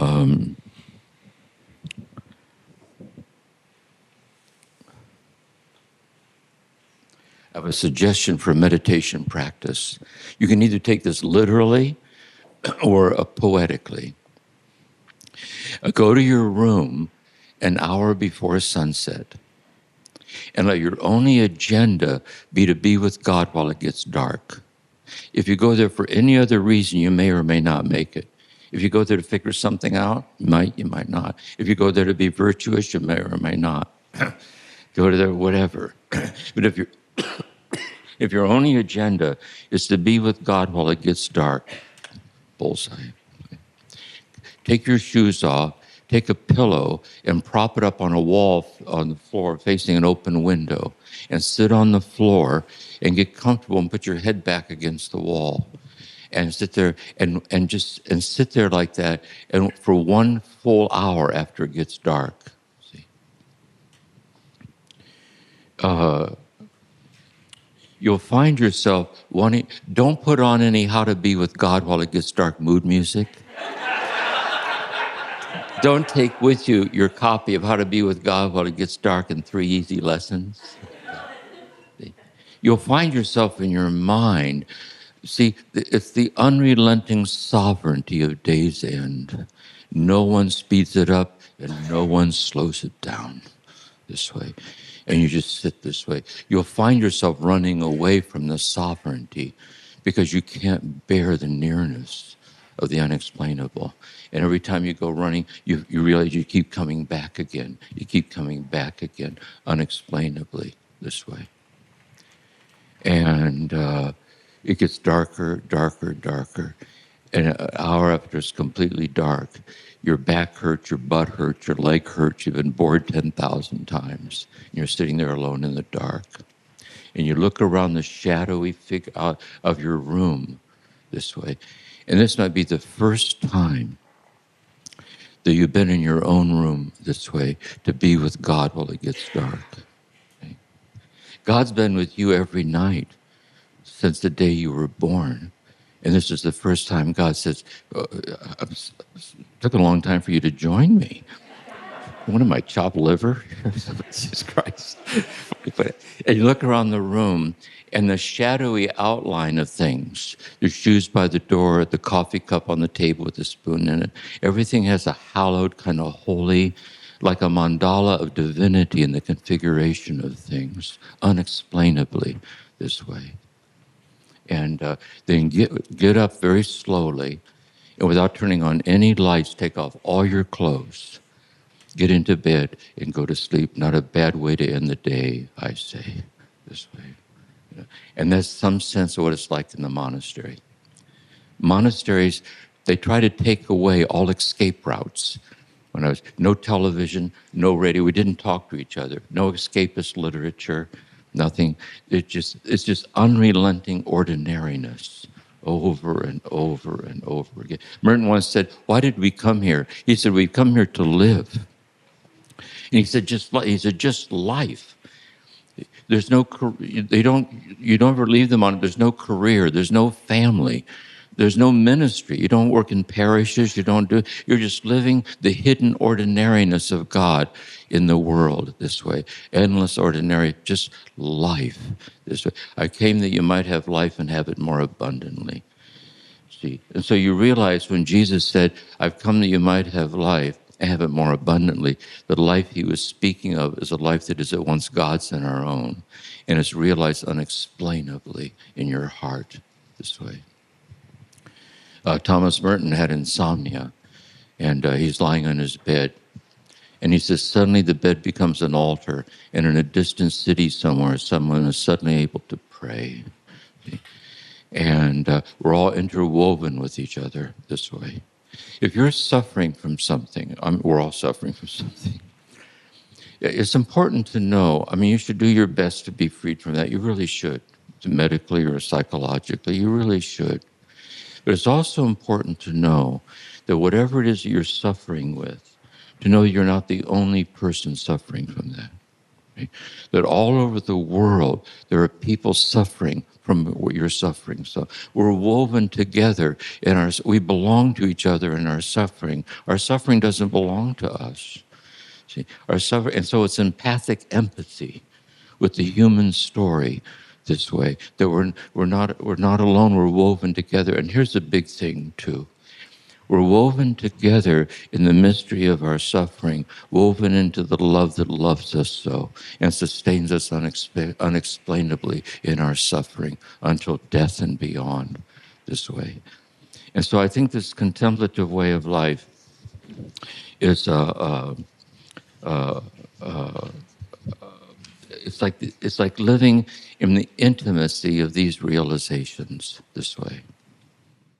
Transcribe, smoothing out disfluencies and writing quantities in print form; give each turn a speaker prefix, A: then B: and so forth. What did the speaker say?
A: I have a suggestion for meditation practice. You can either take this literally or poetically. Go to your room an hour before sunset and let your only agenda be to be with God while it gets dark. If you go there for any other reason, you may or may not make it. If you go there to figure something out, you might not. If you go there to be virtuous, you may or may not. Go to there, whatever. But if your only agenda is to be with God while it gets dark, bullseye. Take your shoes off, take a pillow and prop it up on a wall on the floor facing an open window and sit on the floor and get comfortable and put your head back against the wall and sit there and sit there like that and for 1 full hour after it gets dark. See? You'll find yourself wanting, don't put on any How to Be with God While It Gets Dark mood music. Don't take with you your copy of How to Be with God While It Gets Dark in 3 Easy Lessons. You'll find yourself in your mind. See, it's the unrelenting sovereignty of day's end. No one speeds it up and no one slows it down this way. And you just sit this way. You'll find yourself running away from the sovereignty because you can't bear the nearness of the unexplainable. And every time you go running, you realize you keep coming back again. You keep coming back again, unexplainably this way. And it gets darker, darker, darker. And an hour after it's completely dark, your back hurts, your butt hurts, your leg hurts. You've been bored 10,000 times. And you're sitting there alone in the dark. And you look around the shadowy figure of your room this way. And this might be the first time that you've been in your own room this way to be with God while it gets dark. Okay? God's been with you every night since the day you were born. And this is the first time God says, it took a long time for you to join me. What am I, chopped liver? Jesus Christ. And you look around the room, and the shadowy outline of things, your shoes by the door, the coffee cup on the table with a spoon in it, everything has a hallowed, kind of holy, like a mandala of divinity in the configuration of things, unexplainably this way. And then get up very slowly, and without turning on any lights, take off all your clothes, get into bed, and go to sleep. Not a bad way to end the day, I say, this way. And that's some sense of what it's like in the monastery. Monasteries, they try to take away all escape routes. When I was, no television, no radio, we didn't talk to each other, no escapist literature, nothing. It's just unrelenting ordinariness over and over and over again. Merton once said, "Why did we come here?" He said, "We've come here to live." And he said, just life. There's no, you don't ever leave them on it. There's no career. There's no family. There's no ministry. You don't work in parishes. You're just living the hidden ordinariness of God in the world this way. Endless ordinary, just life this way. I came that you might have life and have it more abundantly. See, and so you realize when Jesus said, "I've come that you might have life and have it more abundantly," the life he was speaking of is a life that is at once God's and our own, and is realized unexplainably in your heart this way. Thomas Merton had insomnia, and he's lying on his bed. And he says, suddenly the bed becomes an altar, and in a distant city somewhere, someone is suddenly able to pray. And we're all interwoven with each other this way. If you're suffering from something, we're all suffering from something. It's important to know, you should do your best to be freed from that. You really should, medically or psychologically, you really should. But it's also important to know that whatever it is that you're suffering with, to know you're not the only person suffering from that. Right? that all over the world there are people suffering from what you're suffering. So we're woven together in our, we belong to each other in our suffering. Our suffering doesn't belong to us. See, our suffering, and so it's empathic empathy with the human story this way, that we're not alone, we're woven together. And here's the big thing too. We're woven together in the mystery of our suffering, woven into the love that loves us so and sustains us unexplainably in our suffering until death and beyond this way. And so I think this contemplative way of life is it's like living in the intimacy of these realizations this way.